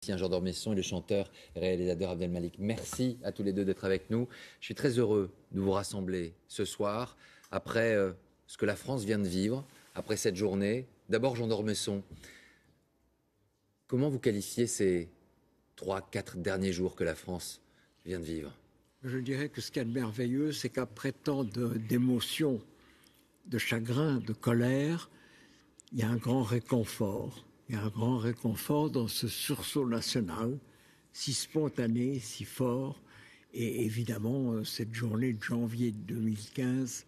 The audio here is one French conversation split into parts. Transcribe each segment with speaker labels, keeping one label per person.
Speaker 1: Jean d'Ormesson et le chanteur et réalisateur Abdelmalik. Merci à tous les deux d'être avec nous. Je suis très heureux de vous rassembler ce soir après ce que la France vient de vivre, après cette journée. D'abord Jean d'Ormesson, comment vous qualifiez ces 3-4 derniers jours que la France vient de vivre?
Speaker 2: Je dirais que ce qu'il y a de merveilleux, c'est qu'après tant d'émotions, de chagrin, de colère, il y a un grand réconfort. Il y a un grand réconfort dans ce sursaut national, si spontané, si fort. Et évidemment, cette journée de janvier 2015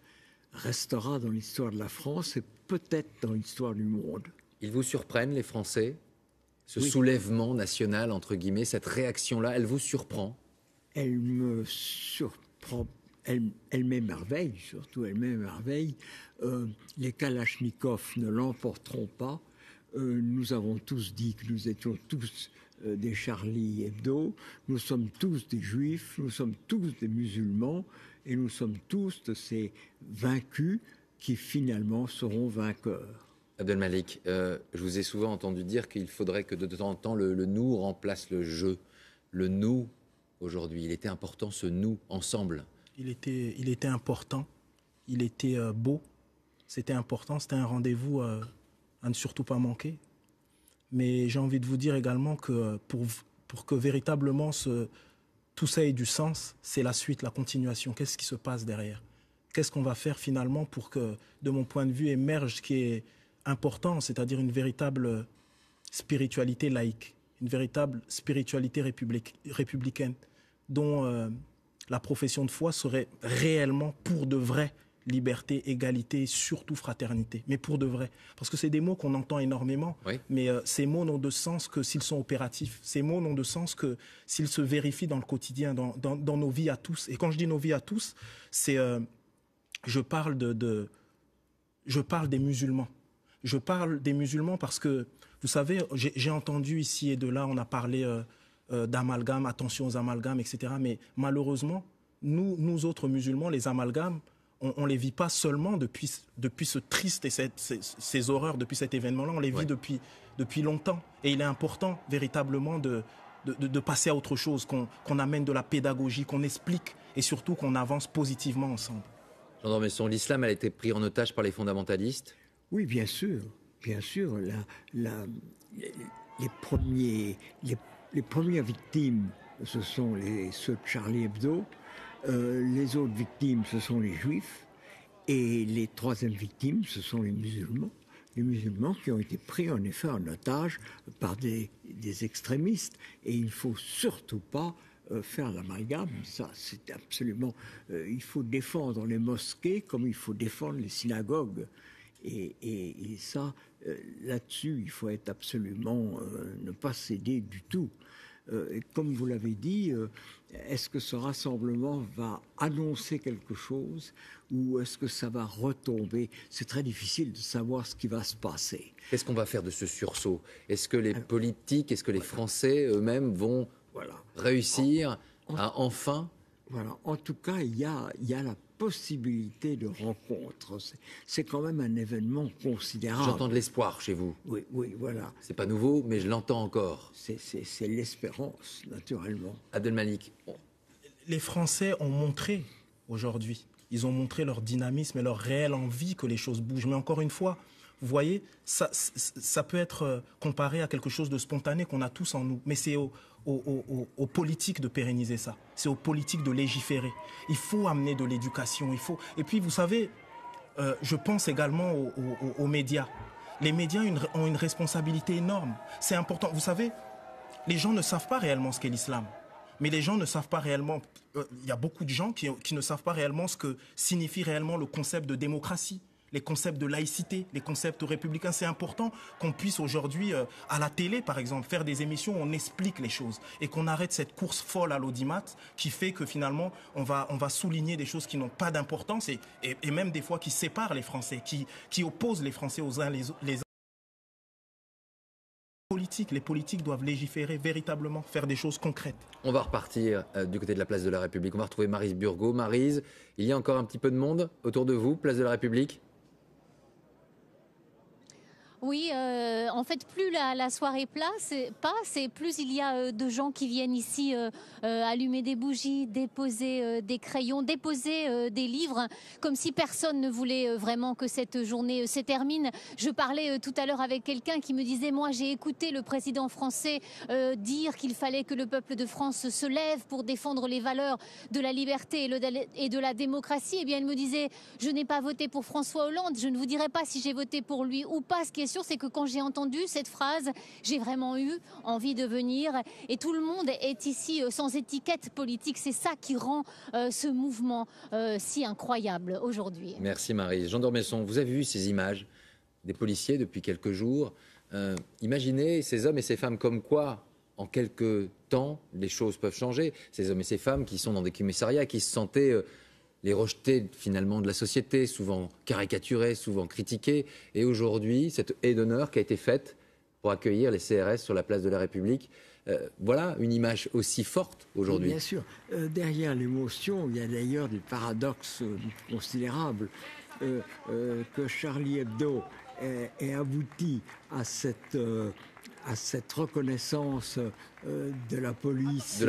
Speaker 2: restera dans l'histoire de la France et peut-être dans l'histoire du monde.
Speaker 1: Ils vous surprennent, les Français? Ce soulèvement national, entre guillemets, cette réaction-là, elle vous surprend?
Speaker 2: Elle me surprend. Elle m'émerveille, surtout elle m'émerveille. Les Kalachnikovs ne l'emporteront pas. Nous avons tous dit que nous étions tous des Charlie Hebdo. Nous sommes tous des Juifs, nous sommes tous des musulmans et nous sommes tous de ces vaincus qui finalement seront vainqueurs.
Speaker 1: Abdelmalik, je vous ai souvent entendu dire qu'il faudrait que de temps en temps le nous remplace le je. Le nous, aujourd'hui, il était important ce nous, ensemble.
Speaker 3: Il était important, il était beau, c'était important, c'était un rendez-vous à ne surtout pas manquer. Mais j'ai envie de vous dire également que pour que véritablement tout ça ait du sens, c'est la suite, la continuation. Qu'est-ce qui se passe derrière? Qu'est-ce qu'on va faire finalement pour que, de mon point de vue, émerge ce qui est important, c'est-à-dire une véritable spiritualité laïque, une véritable spiritualité républicaine, dont la profession de foi serait réellement pour de vrai liberté, égalité et surtout fraternité. Mais pour de vrai. Parce que c'est des mots qu'on entend énormément, oui. Mais ces mots n'ont de sens que s'ils sont opératifs. Ces mots n'ont de sens que s'ils se vérifient dans le quotidien, dans nos vies à tous. Et quand je dis nos vies à tous, c'est je parle des musulmans. Je parle des musulmans parce que, vous savez, j'ai entendu ici et de là, on a parlé d'amalgames, attention aux amalgames, etc. Mais malheureusement, nous autres musulmans, les amalgames, on ne les vit pas seulement depuis ce triste et ces horreurs, depuis cet événement-là, on les vit depuis longtemps. Et il est important véritablement de passer à autre chose, qu'on amène de la pédagogie, qu'on explique et surtout qu'on avance positivement ensemble.
Speaker 1: Jean d'Ormesson, l'islam a été pris en otage par les fondamentalistes?
Speaker 2: Oui, bien sûr. Bien sûr. Les premières victimes, ce sont ceux de Charlie Hebdo. Les autres victimes, ce sont les Juifs. Et les troisièmes victimes, ce sont les musulmans. Les musulmans qui ont été pris en effet en otage par des extrémistes. Et il ne faut surtout pas faire l'amalgame. Ça, c'est absolument... il faut défendre les mosquées comme il faut défendre les synagogues. Et ça, là-dessus, il faut être absolument... ne pas céder du tout. Et comme vous l'avez dit, est-ce que ce rassemblement va annoncer quelque chose ou est-ce que ça va retomber? C'est très difficile de savoir ce qui va se passer.
Speaker 1: Qu'est-ce qu'on va faire de ce sursaut? Est-ce que les politiques, est-ce que les Français eux-mêmes vont réussir à enfin...
Speaker 2: Voilà. En tout cas, il y a la possibilité de rencontre. C'est quand même un événement considérable.
Speaker 1: J'entends de l'espoir chez vous.
Speaker 2: Oui, voilà.
Speaker 1: C'est pas nouveau, mais je l'entends encore.
Speaker 2: C'est l'espérance, naturellement.
Speaker 1: Abdelmalik.
Speaker 3: Les Français ont montré aujourd'hui, ils ont montré leur dynamisme et leur réelle envie que les choses bougent. Mais encore une fois, vous voyez, ça peut être comparé à quelque chose de spontané qu'on a tous en nous. Mais c'est aux politiques de pérenniser ça. C'est aux politiques de légiférer. Il faut amener de l'éducation. Et puis, vous savez, je pense également aux médias. Les médias ont une responsabilité énorme. C'est important. Vous savez, les gens ne savent pas réellement ce qu'est l'islam. Mais les gens ne savent pas réellement... Il y a beaucoup de gens qui ne savent pas réellement ce que signifie réellement le concept de démocratie, les concepts de laïcité, les concepts républicains. C'est important qu'on puisse aujourd'hui, à la télé par exemple, faire des émissions où on explique les choses et qu'on arrête cette course folle à l'audimat qui fait que finalement on va souligner des choses qui n'ont pas d'importance et même des fois qui séparent les Français, qui opposent les Français aux uns les autres. Les politiques doivent légiférer véritablement, faire des choses concrètes.
Speaker 1: On va repartir du côté de la place de la République. On va retrouver Maryse Burgot. Maryse, il y a encore un petit peu de monde autour de vous, place de la République?
Speaker 4: Oui, en fait, plus la soirée passe, et plus il y a de gens qui viennent ici allumer des bougies, déposer des crayons, déposer des livres, comme si personne ne voulait vraiment que cette journée se termine. Je parlais tout à l'heure avec quelqu'un qui me disait, moi j'ai écouté le président français dire qu'il fallait que le peuple de France se lève pour défendre les valeurs de la liberté et de la démocratie. Eh bien, il me disait, je n'ai pas voté pour François Hollande, je ne vous dirai pas si j'ai voté pour lui ou pas. Ce qui est sûr, c'est que quand j'ai entendu cette phrase, j'ai vraiment eu envie de venir. Et tout le monde est ici sans étiquette politique. C'est ça qui rend ce mouvement si incroyable aujourd'hui.
Speaker 1: Merci Marie. Jean d'Ormesson, vous avez vu ces images des policiers depuis quelques jours. Imaginez ces hommes et ces femmes comme quoi, en quelques temps, les choses peuvent changer. Ces hommes et ces femmes qui sont dans des commissariats, qui se sentaient les rejetés finalement de la société, souvent caricaturés, souvent critiqués. Et aujourd'hui, cette haie d'honneur qui a été faite pour accueillir les CRS sur la place de la République. Voilà une image aussi forte aujourd'hui.
Speaker 2: Bien sûr. Derrière l'émotion, il y a d'ailleurs des paradoxes considérables. Que Charlie Hebdo ait abouti à cette reconnaissance de la police,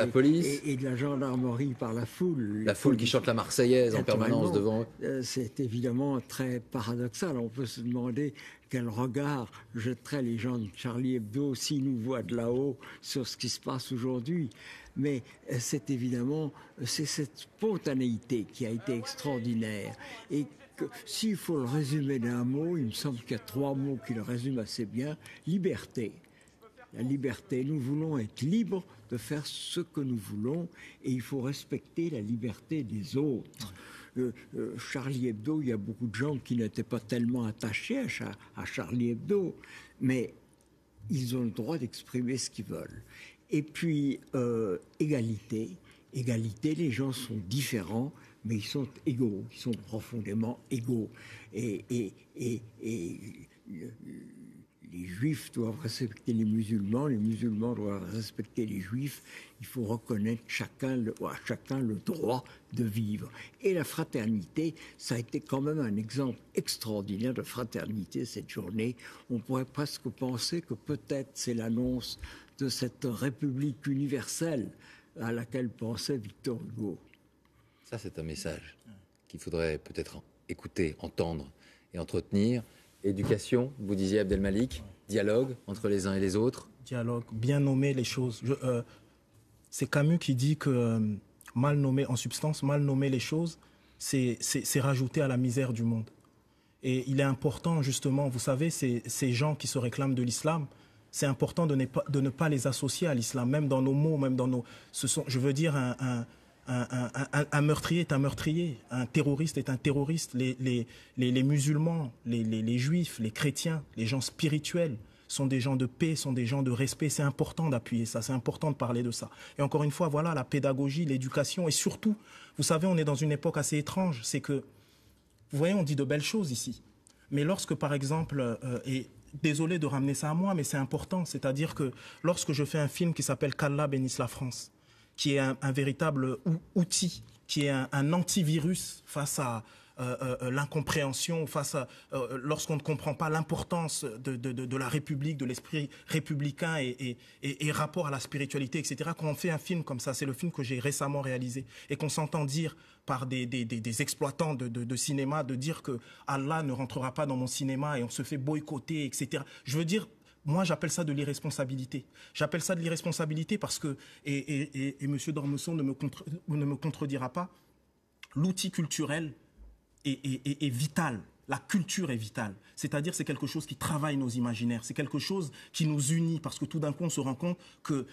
Speaker 2: et de la gendarmerie par la foule.
Speaker 1: La foule qui chante la Marseillaise en permanence devant eux.
Speaker 2: C'est évidemment très paradoxal. On peut se demander quel regard jetteraient les gens de Charlie Hebdo s'ils nous voient de là-haut sur ce qui se passe aujourd'hui. Mais c'est évidemment cette spontanéité qui a été extraordinaire. Et s'il faut le résumer d'un mot, il me semble qu'il y a 3 mots qui le résument assez bien. Liberté. La liberté. Nous voulons être libres de faire ce que nous voulons et il faut respecter la liberté des autres. Charlie Hebdo, il y a beaucoup de gens qui n'étaient pas tellement attachés à Charlie Hebdo, mais ils ont le droit d'exprimer ce qu'ils veulent. Et puis, égalité. Égalité, les gens sont différents, mais ils sont égaux, ils sont profondément égaux. Et les juifs doivent respecter les musulmans doivent respecter les juifs. Il faut reconnaître à chacun le droit de vivre. Et la fraternité, ça a été quand même un exemple extraordinaire de fraternité cette journée. On pourrait presque penser que peut-être c'est l'annonce de cette République universelle à laquelle pensait Victor Hugo.
Speaker 1: Ça, c'est un message qu'il faudrait peut-être écouter, entendre et entretenir. Éducation, vous disiez Abdelmalik, dialogue entre les uns et les autres.
Speaker 3: Dialogue, bien nommer les choses. C'est Camus qui dit que mal nommer, en substance, mal nommer les choses, c'est rajouter à la misère du monde. Et il est important, justement, vous savez, ces gens qui se réclament de l'islam, c'est important de ne pas les associer à l'islam, même dans nos mots, même dans nos... je veux dire, un meurtrier est un meurtrier, un terroriste est un terroriste. Les musulmans, les juifs, les chrétiens, les gens spirituels sont des gens de paix, sont des gens de respect. C'est important d'appuyer ça, c'est important de parler de ça. Et encore une fois, voilà, la pédagogie, l'éducation et surtout, vous savez, on est dans une époque assez étrange, c'est que, vous voyez, on dit de belles choses ici. Mais lorsque, par exemple, et désolé de ramener ça à moi, mais c'est important, c'est-à-dire que lorsque je fais un film qui s'appelle Qu'Allah bénisse la France, qui est un véritable outil, qui est un antivirus face à l'incompréhension, face à lorsqu'on ne comprend pas l'importance de la République, de l'esprit républicain et rapport à la spiritualité, etc. Quand on fait un film comme ça, c'est le film que j'ai récemment réalisé, et qu'on s'entend dire par des exploitants de cinéma, de dire que Allah ne rentrera pas dans mon cinéma et on se fait boycotter, etc. Je veux dire, moi, j'appelle ça de l'irresponsabilité. J'appelle ça de l'irresponsabilité parce que, et M. D'Ormesson ne me contredira pas, l'outil culturel est vital. La culture est vitale. C'est-à-dire, c'est quelque chose qui travaille nos imaginaires. C'est quelque chose qui nous unit parce que tout d'un coup, on se rend compte que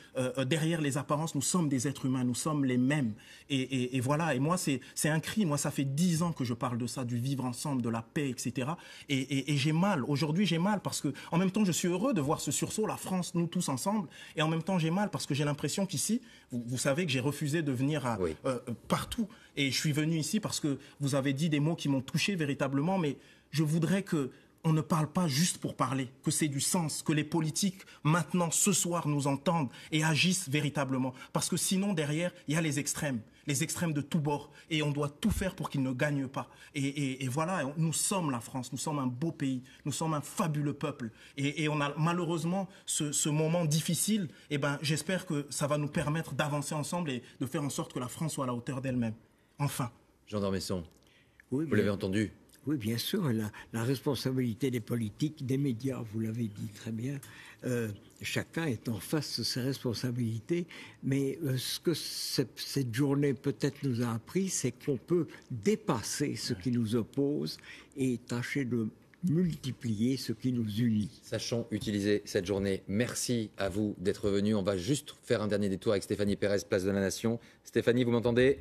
Speaker 3: derrière les apparences, nous sommes des êtres humains, nous sommes les mêmes. Et voilà. Et moi, c'est un cri. Moi, ça fait 10 ans que je parle de ça, du vivre ensemble, de la paix, etc. Et j'ai mal. Aujourd'hui, j'ai mal parce que, en même temps, je suis heureux de voir ce sursaut, la France, nous tous ensemble. Et en même temps, j'ai mal parce que j'ai l'impression qu'ici, vous savez que j'ai refusé de venir partout. Et je suis venu ici parce que vous avez dit des mots qui m'ont touché véritablement, mais je voudrais que on ne parle pas juste pour parler, que c'est du sens, que les politiques, maintenant, ce soir, nous entendent et agissent véritablement. Parce que sinon, derrière, il y a les extrêmes de tous bords. Et on doit tout faire pour qu'ils ne gagnent pas. Et voilà, nous sommes la France, nous sommes un beau pays, nous sommes un fabuleux peuple. Et on a malheureusement ce moment difficile. Et ben, j'espère que ça va nous permettre d'avancer ensemble et de faire en sorte que la France soit à la hauteur d'elle-même. Enfin.
Speaker 1: Jean d'Ormesson,
Speaker 2: Oui,
Speaker 1: vous l'avez entendu.
Speaker 2: Oui, bien sûr, la responsabilité des politiques, des médias, vous l'avez dit très bien, chacun est en face de ses responsabilités, mais ce que cette journée peut-être nous a appris, c'est qu'on peut dépasser ce qui nous oppose et tâcher de multiplier ce qui nous unit.
Speaker 1: Sachons utiliser cette journée. Merci à vous d'être venus. On va juste faire un dernier détour avec Stéphanie Pérez, Place de la Nation. Stéphanie, vous m'entendez ?